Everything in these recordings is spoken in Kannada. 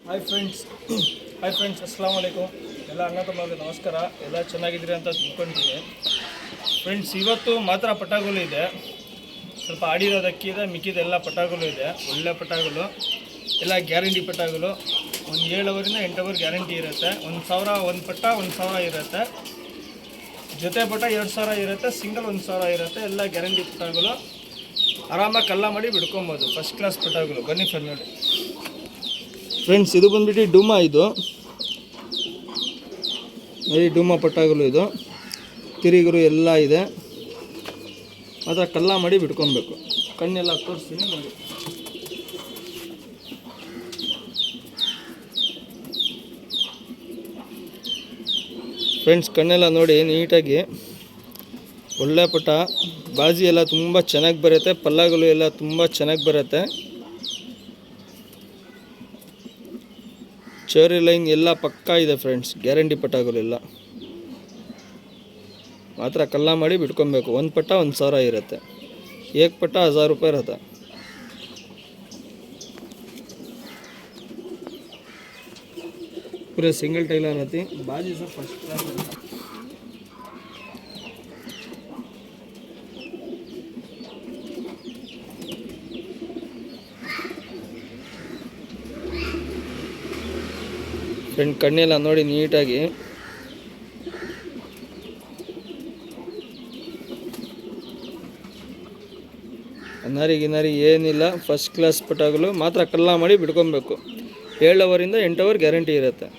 Hi friends ಅಸ್ಸಲಾಮು ಅಲೈಕುಮ್. ಎಲ್ಲ ಅಣ್ಣ ತಮ್ಮರಿಗೆ ನಮಸ್ಕಾರ. ಎಲ್ಲ ಚೆನ್ನಾಗಿದ್ದೀರಿ ಅಂತ ತಿಳ್ಕೊಳ್ತೀನಿ ಫ್ರೆಂಡ್ಸ್. ಇವತ್ತು ಮಾತ್ರ ಪಟಾಗಳು ಇದೆ, ಸ್ವಲ್ಪ ಆಡಿರೋದಕ್ಕಿದೆ, ಮಿಕ್ಕಿದೆಲ್ಲ ಪಟಾಗಳು ಇದೆ. ಒಳ್ಳೆ ಪಟಾಗಳು ಎಲ್ಲ ಗ್ಯಾರಂಟಿ ಪಟಾಗಳು. ಒಂದು 7 ಅವರಿಂದ 8 ಅವರ್ ಗ್ಯಾರಂಟಿ ಇರುತ್ತೆ. 1000 ಒಂದು ಪಟ್ಟ 1000 ಇರುತ್ತೆ, ಜೊತೆ ಪಟ 2000 ಇರುತ್ತೆ, ಸಿಂಗಲ್ 1000 ಇರುತ್ತೆ. ಎಲ್ಲ ಗ್ಯಾರಂಟಿ ಪಟಾಗಳು, ಆರಾಮಾಗಿ ಕಲ್ಲ ಮಾಡಿ ಬಿಡ್ಕೊಬೋದು. First class ಪಟಾಗಳು. ಬನ್ನಿ ಫ್ರೆಂಡ್ ನೋಡಿ ಫ್ರೆಂಡ್ಸ್. ಇದು ಬಂದ್ಬಿಟ್ಟು ಡೂಮಾ. ಇದು ನೋಡಿ ಡೂಮಾ ಪಟಾಗಳು. ಇದು ತಿರಿಗರು ಎಲ್ಲ ಇದೆ, ಮಾತ್ರ ಕಲ್ಲ ಮಾಡಿ ಬಿಡ್ಕೊಬೇಕು. ಕಣ್ಣೆಲ್ಲ ತೋರಿಸ್ತೀನಿ ನೋಡಿ. ಫ್ರೆಂಡ್ಸ್ ಕಣ್ಣೆಲ್ಲ ನೋಡಿ ನೀಟಾಗಿ. ಒಳ್ಳೆ ಪಟ. ಬಾಜಿ ಎಲ್ಲ ತುಂಬ ಚೆನ್ನಾಗಿ ಬರುತ್ತೆ, ಪಲ್ಲಗಳು ಎಲ್ಲ ತುಂಬ ಚೆನ್ನಾಗಿ ಬರುತ್ತೆ. ಚೇರಿ ಲೈನ್ ಎಲ್ಲ ಪಕ್ಕಾ ಇದೆ ಫ್ರೆಂಡ್ಸ್. ಗ್ಯಾರಂಟಿ ಪಟಾಗಳೆಲ್ಲ ಮಾತ್ರ ಕಲ್ಲ ಮಾಡಿ ಬಿಟ್ಕೊಬೇಕು. ಒಂದು ಪಟ್ಟ 1000 ಇರುತ್ತೆ, ಏಕ್ ಪಟ್ಟ 1000 ರೂಪಾಯಿ ಇರುತ್ತೆ. पूरे सिंगल टाइलर रहती बाजी सब फर्स्ट क्लास रहता. ಫ್ರೆಂಡ್ ಕಣ್ಣೆಲ್ಲ ನೋಡಿ ನೀಟಾಗಿ. ಗಿನಾರಿ ಏನಿಲ್ಲ, ಫಸ್ಟ್ ಕ್ಲಾಸ್ ಪಟಾಗಳು. ಮಾತ್ರ ಕಲ್ಲ ಮಾಡಿ ಬಿಡ್ಕೊಬೇಕು. 7 ಅವರಿಂದ 8 ಅವರ್ ಗ್ಯಾರಂಟಿ ಇರುತ್ತೆ.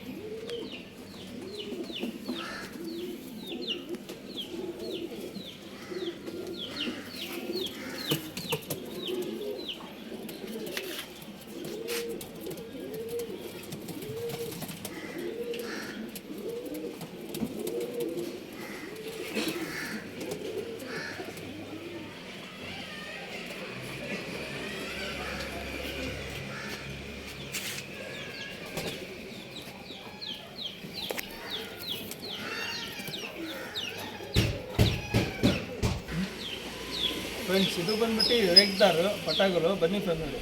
ಫ್ರೆಂಡ್ಸ್ ಇದು ಬಂದ್ಬಿಟ್ಟು ರೇಗ್ದಾರ್ ಪಟಾಗಳು. ಬನ್ನಿ ಫ್ರೆಂಡ್ ನೋಡಿ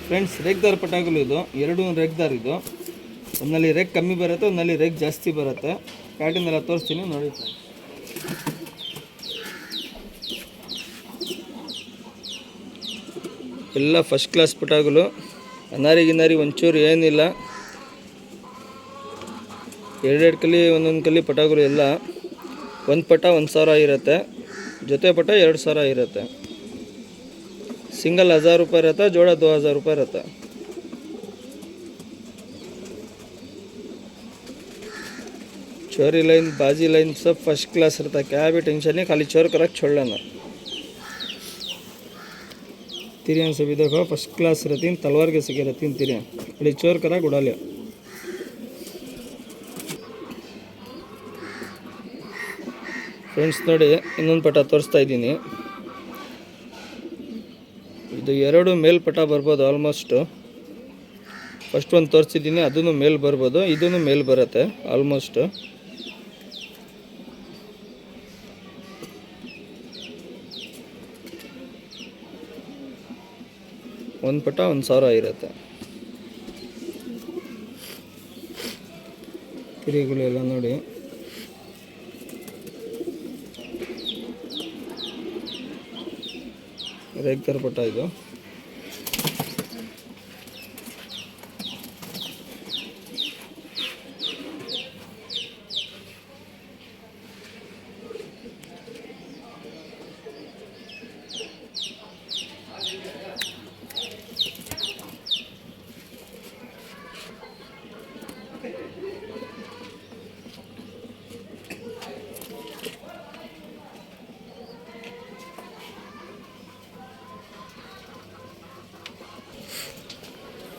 ಫ್ರೆಂಡ್ಸ್. ರೇಗ್ದಾರ್ ಪಟಾಗಳು ಇದು. 2 ರೇಗ್ದಾರ್. ಇದು ಒಂದಲ್ಲಿ ರೇಗ್ ಕಮ್ಮಿ ಬರುತ್ತೆ, ಒಂದಲ್ಲಿ ರೇಗ್ ಜಾಸ್ತಿ ಬರುತ್ತೆ. ಪ್ಯಾಟರ್ನ್ ಎಲ್ಲ ತೋರಿಸ್ತೀನಿ ನೋಡಿ ಫ್ರೆಂಡ್ಸ್. ಎಲ್ಲ ಫಸ್ಟ್ ಕ್ಲಾಸ್ ಪಟಾಗಳು. ಗಿನಾರಿ ಒಂಚೂರು ಏನಿಲ್ಲ. 2 ಕಲಿ ಒಂದೊಂದು ಕಲಿ ಪಟಾಗಳು ಎಲ್ಲ. ಒಂದು ಪಟ 1000 ಇರುತ್ತೆ, ಜೊತೆ ಪಟ 2000 ಇರುತ್ತೆ. ಸಿಂಗಲ್ 1000 ರೂಪಾಯಿ ಇರುತ್ತೆ, ಜೋಡ 2000 ರೂಪಾಯಿ ಇರುತ್ತೆ. चोरी लाइन बाजी लाइन सब फर्स्ट क्लास रहता है. क्या भी टेंशन नहीं, खाली चोर कर छोड़ लेना. तिरियां से भी देखो फर्स्ट क्लास रहती. तलवार के सिके रहती तिरियां. खाली चोर करा उड़ा लिया. ಫ್ರೆಂಡ್ಸ್ ನೋಡಿ ಇನ್ನೊಂದು ಪಟ ತೋರಿಸ್ತಾ ಇದ್ದೀನಿ. ಇದು 2 ಮೇಲ್ಪಟ ಬರ್ಬೋದು ಆಲ್ಮೋಸ್ಟ್. ಫಸ್ಟ್ ಒಂದು ತೋರಿಸಿದ್ದೀನಿ, ಅದನ್ನು ಮೇಲ್ ಬರ್ಬೋದು, ಇದನ್ನು ಮೇಲ್ ಬರುತ್ತೆ ಆಲ್ಮೋಸ್ಟ್. ಒಂದು ಪಟ 1000 ಇರುತ್ತೆ. ತಿರಿಗಳು ಎಲ್ಲ ನೋಡಿ. ರೇಗ್ದಾರ್ ಪಟ ಇದು.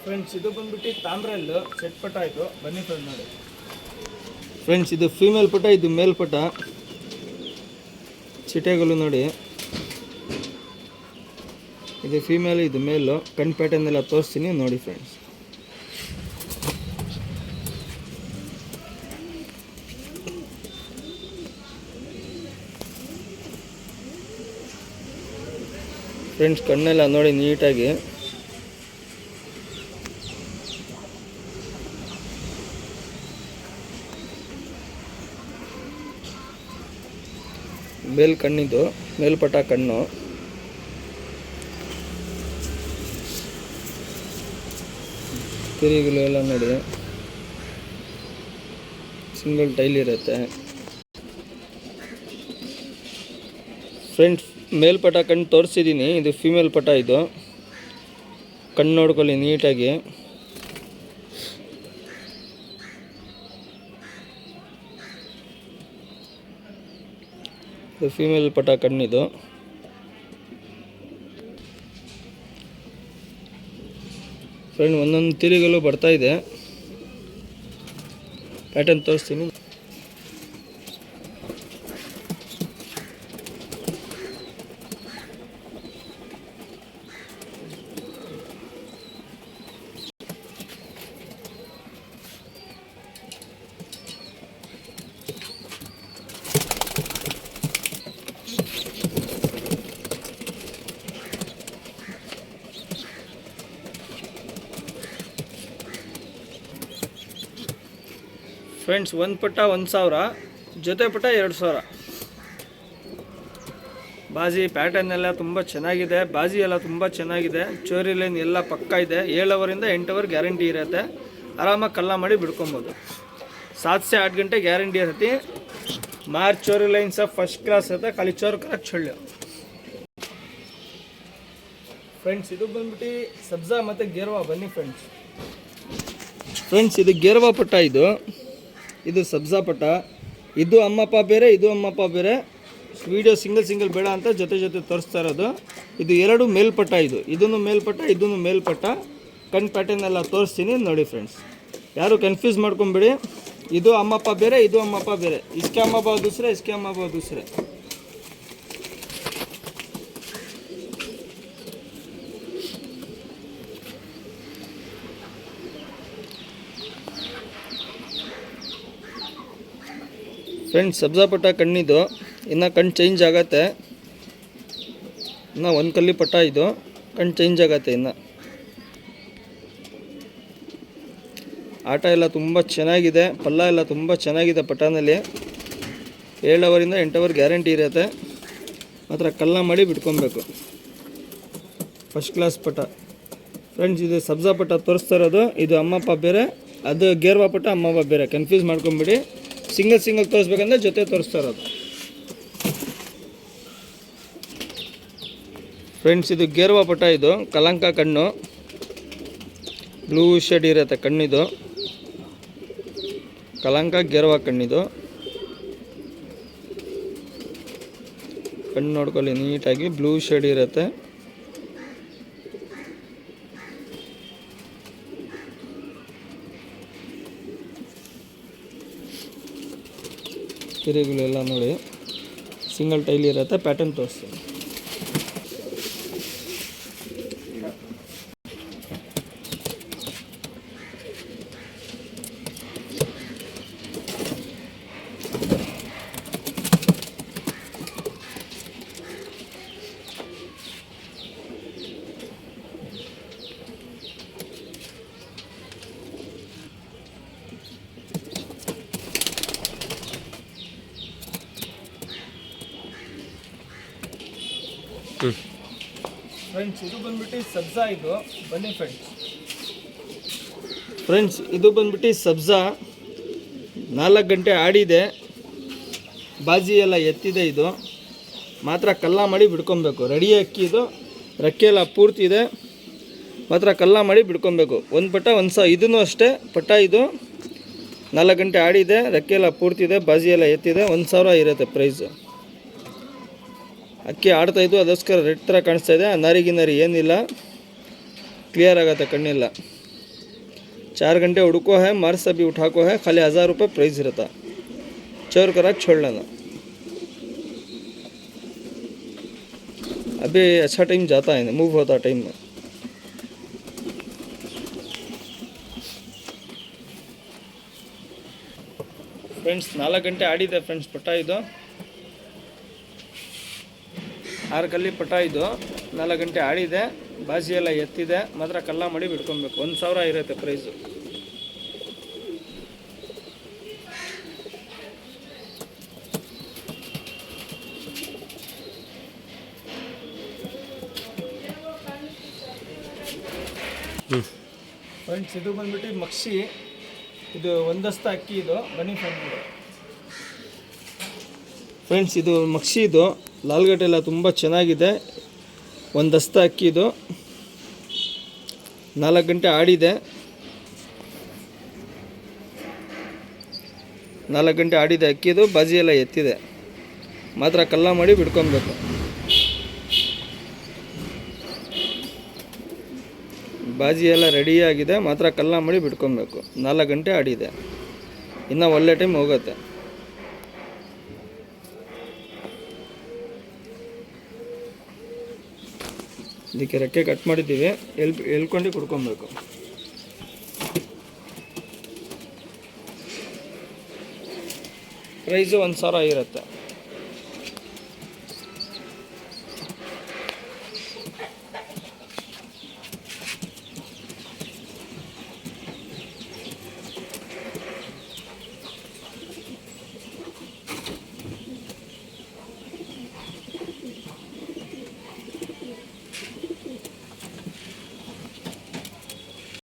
ಫ್ರೆಂಡ್ಸ್ ಇದು ಬಂದ್ಬಿಟ್ಟು ತಾಮ್ರಲ್ಲು ಸೆಟ್ ಪಟ. ಇದು ಬನ್ನಿ ಫ್ರೆಂಡ್ ನೋಡಿ ಫ್ರೆಂಡ್ಸ್. ಇದು ಫೀಮೇಲ್ ಪಟ, ಇದು ಮೇಲ್ ಪಟ. ಚಿಟೆಗಳು ನೋಡಿ. ಇದು ಫೀಮೇಲ್, ಇದು ಮೇಲು. ಕಣ್ ಪ್ಯಾಟರ್ನ್ ಎಲ್ಲ ತೋರಿಸ್ತೀನಿ ನೋಡಿ ಫ್ರೆಂಡ್ಸ್. ಫ್ರೆಂಡ್ಸ್ ಕಣ್ಣೆಲ್ಲ ನೋಡಿ ನೀಟಾಗಿ. ಮೇಲ್ ಕಣ್ಣಿದು, ಮೇಲ್ಪಟ ಕಣ್ಣು. ತಿರುಗುಲು ಎಲ್ಲ ನೋಡಿ, ಸಿಂಗಲ್ ಟೈಲ್ ಇರುತ್ತೆ ಫ್ರೆಂಡ್ಸ್. ಮೇಲ್ಪಟ ಕಣ್ಣು ತೋರಿಸಿದ್ದೀನಿ, ಇದು ಫಿಮೇಲ್ ಪಟ. ಇದು ಕಣ್ಣು ನೋಡ್ಕೊಳ್ಳಿ ನೀಟಾಗಿ. ಇದು ಫಿಮೇಲ್ ಪಟ ಕಣ್ಣಿದು. ಫ್ರೆಂಡ್ ಒಂದೊಂದು ತಿರುಗಲು ಬರ್ತಾ ಇದೆ, ಪ್ಯಾಟರ್ನ್ ತೋರಿಸ್ತೀನಿ. ಫ್ರೆಂಡ್ಸ್, ಒಂದು ಪಟ್ಟ 1000, ಜೊತೆ ಪಟ್ಟ 2000. ಬಾಜಿ ಪ್ಯಾಟರ್ನ್ ಎಲ್ಲ ತುಂಬ ಚೆನ್ನಾಗಿದೆ, ಬಾಜಿ ಎಲ್ಲ ತುಂಬ ಚೆನ್ನಾಗಿದೆ. ಚೋರಿ ಲೈನ್ ಎಲ್ಲ ಪಕ್ಕ ಇದೆ. 7 ಅವರಿಂದ 8 ಅವರ್ ಗ್ಯಾರಂಟಿ ಇರುತ್ತೆ. ಆರಾಮಾಗಿ ಕಲ್ಲ ಮಾಡಿ ಬಿಡ್ಕೊಬೋದು. 7 से 8 घंटे ಗ್ಯಾರಂಟಿ ಇರುತ್ತೆ. ಮಾರ್ ಚೋರಿ ಲೈನ್ सब ಫಸ್ಟ್ ಕ್ಲಾಸ್ ಇರುತ್ತೆ, ಖಾಲಿ ಚೋರ್ ಕರಕ್ಕೆ ಚೊಳ್ಳೆ. ಫ್ರೆಂಡ್ಸ್, ಇದು ಬಂದ್ಬಿಟ್ಟು ಸಬ್ಜಾ ಮತ್ತು ಗೇರ್ವಾ. ಬನ್ನಿ ಫ್ರೆಂಡ್ಸ್, ಇದು ಗೇರ್ವಾ ಪಟ್ಟ. ಇದು ಸಬ್ಜಾ ಪಟ. ಇದು ಅಮ್ಮಪ್ಪ ಬೇರೆ, ಇದು ಅಮ್ಮಪ್ಪ ಬೇರೆ. ವಿಡಿಯೋ ಸಿಂಗಲ್ ಬೇಡ ಅಂತ ಜೊತೆ ತೋರಿಸ್ತಾ ಇರೋದು. ಇದು 2 ಮೇಲ್ಪಟ್ಟ. ಇದನ್ನು ಮೇಲ್ಪಟ್ಟ, ಇದನ್ನು ಮೇಲ್ಪಟ್ಟ. ಕಣ್ ಪ್ಯಾಟರ್ನ್ ಎಲ್ಲ ತೋರಿಸ್ತೀನಿ ನೋಡಿ ಫ್ರೆಂಡ್ಸ್. ಯಾರು ಕನ್ಫ್ಯೂಸ್ ಮಾಡ್ಕೊಂಬೇಡಿ. ಇದು ಅಮ್ಮಪ್ಪ ಬೇರೆ, ಇದು ಅಮ್ಮಪ್ಪ ಬೇರೆ. ಇಸ್ಕೆ ಅಮ್ಮಪ್ಪ ದೂಸರೆ, ಇಸ್ಕೆ ಅಮ್ಮಪ್ಪ ದೂಸರೆ. ಫ್ರೆಂಡ್ಸ್, ಸಬ್ಜಾ ಪಟ್ಟ ಕಣ್ಣಿದು. ಇನ್ನು ಕಣ್ಣು ಚೇಂಜ್ ಆಗತ್ತೆ. ಇನ್ನು ಒಂದು ಕಲ್ಲಿ ಪಟ್ಟ. ಇದು ಕಣ್ಣು ಚೇಂಜ್ ಆಗತ್ತೆ. ಇನ್ನು ಆಟ ಎಲ್ಲ ತುಂಬ ಚೆನ್ನಾಗಿದೆ, ಪಲ್ಲ ಎಲ್ಲ ತುಂಬ ಚೆನ್ನಾಗಿದೆ ಪಟ್ಟನಲ್ಲಿ. 7 ಅವರಿಂದ 8 ಅವರ್ ಗ್ಯಾರಂಟಿ ಇರುತ್ತೆ. ಮಾತ್ರ ಕಲ್ಲ ಮಾಡಿ ಬಿಟ್ಕೊಬೇಕು. ಫಸ್ಟ್ ಕ್ಲಾಸ್ ಪಟ್ಟ ಫ್ರೆಂಡ್ಸ್. ಇದು ಸಬ್ಜಾ ಪಟ್ಟ ತೋರಿಸ್ತಾ ಇರೋದು. ಇದು ಅಮ್ಮಪ್ಪ ಬೇರೆ, ಅದು ಗೇರ್ವಾ ಪಟ್ಟ ಅಮ್ಮಪ್ಪ ಬೇರೆ. ಕನ್ಫ್ಯೂಸ್ ಮಾಡ್ಕೊಂಬಿಡಿ. ಸಿಂಗಲ್ ತೋರಿಸ್ಬೇಕಂದ್ರೆ ಜೊತೆ ತೋರಿಸ್ತಾ ಇರೋದು. ಫ್ರೆಂಡ್ಸ್, ಇದು ಗೇರ್ವಾ ಪಟ್ಟ. ಇದು ಕಲಂಕ ಕಣ್ಣು, ಬ್ಲೂ ಶೇಡ್ ಇರುತ್ತೆ ಕಣ್ಣಿದು. ಕಲಂಕ ಗೇರ್ವಾ ಕಣ್ಣಿದು. ಕಣ್ಣು ನೋಡ್ಕೊಳ್ಳಿ ನೀಟಾಗಿ, ಬ್ಲೂ ಶೇಡ್ ಇರುತ್ತೆ. ತಿರುಗುಲು ಎಲ್ಲ ನೋಡಿ, ಸಿಂಗಲ್ ಟೈಲ್ ಇರುತ್ತೆ. ಪ್ಯಾಟರ್ನ್ ತೋರಿಸ್ತೀನಿ. ಫ್ರೆಂಡ್ಸ್, ಇದು ಬಂದ್ಬಿಟ್ಟು ಸಬ್ಜಾ. ಇದು ಬನ್ನಿ ಫ್ರೆಂಡ್ಸ್, ಇದು ಬಂದ್ಬಿಟ್ಟು ಸಬ್ಜಾ. 4 ಗಂಟೆ ಆಡಿದೆ, ಬಾಜಿ ಎಲ್ಲ ಎತ್ತಿದೆ. ಇದು ಮಾತ್ರ ಕಲ್ಲ ಮಾಡಿ ಬಿಡ್ಕೊಬೇಕು. ರೆಡಿ ಅಕ್ಕಿ. ಇದು ರೆಕ್ಕೆ ಎಲ್ಲ ಪೂರ್ತಿ ಇದೆ, ಮಾತ್ರ ಕಲ್ಲ ಮಾಡಿ ಬಿಡ್ಕೊಬೇಕು. ಒಂದು ಪಟ್ಟ 1000. ಇದೂ ಅಷ್ಟೇ ಪಟ್ಟ. ಇದು 4 ಗಂಟೆ ಆಡಿದೆ, ರೆಕ್ಕೆ ಎಲ್ಲ ಪೂರ್ತಿ ಇದೆ, ಬಾಜಿ ಎಲ್ಲ ಎತ್ತಿದೆ. 1000 ಇರುತ್ತೆ ಪ್ರೈಸು. ಅಕ್ಕಿ ಆಡ್ತಾಯಿದ್ದು, ಅದಕ್ಕೋಸ್ಕರ ರೆಡ್ ಥರ ಕಾಣಿಸ್ತಾ ಇದೆ. ನರಿ ಏನಿಲ್ಲ, ಕ್ಲಿಯರ್ ಆಗುತ್ತೆ ಕಣ್ಣಿಲ್ಲ. 4 घंटे उड़को है, मार्स अभी उठाको है. खाली 1000 रुपये प्राइस रहता. चोर करा छोड़ लेना. अभी अच्छा टाइम जाता है, मूव होता टाइम में. ಫ್ರೆಂಡ್ಸ್, 4 ಗಂಟೆ ಆಡಿದೆ ಫ್ರೆಂಡ್ಸ್ ಪಟ್ಟ. ಇದು 6 ಕಲ್ಲಿ ಪಟ್ಟ. ಇದು 4 ಗಂಟೆ ಆಡಿದೆ, ಬಾಜಿ ಎಲ್ಲ ಎತ್ತಿದೆ. ಮಾತ್ರ ಕಲ್ಲ ಮಾಡಿ ಬಿಡ್ಕೊಬೇಕು. 1000 ಇರುತ್ತೆ ಪ್ರೈಸು. ಫ್ರೆಂಡ್ಸ್ ಇದು ಬಂದ್ಬಿಟ್ಟು ಮಕ್ಷಿ, ಇದು ಒಂದಸ್ತ ಅಕ್ಕಿ. ಇದು ಬನ್ನಿ ಫ್ರೆಂಡ್ಸ್, ಇದು ಮಕ್ಷಿ. ಇದು ಲಾಲ್ಗಟ್ಟೆ ಎಲ್ಲ ತುಂಬ ಚೆನ್ನಾಗಿದೆ. ಒಂದಸ್ತ ಅಕ್ಕಿ. ಇದು 4 ಗಂಟೆ ಆಡಿದೆ. 4 ಗಂಟೆ ಆಡಿದೆ ಅಕ್ಕಿದು. ಬಾಜಿ ಎಲ್ಲ ಎತ್ತಿದೆ, ಮಾತ್ರ ಕಲ್ಲ ಮಾಡಿ ಬಿಡ್ಕೊಬೇಕು. ಬಾಜಿ ಎಲ್ಲ ರೆಡಿಯಾಗಿದೆ, ಮಾತ್ರ ಕಲ್ಲ ಮಾಡಿ ಬಿಡ್ಕೊಬೇಕು. 4 ಗಂಟೆ ಆಡಿದೆ, ಇನ್ನು ಒಳ್ಳೆ ಟೈಮ್ ಹೋಗುತ್ತೆ. ಇದಕ್ಕೆ ರೆಕ್ಕೆ ಕಟ್ ಮಾಡಿದ್ದೀವಿ, ಎಳ್ಕೊಂಡು ಕುಡ್ಕೊಬೇಕು. ಪ್ರೈಸು 1000 ಇರುತ್ತೆ.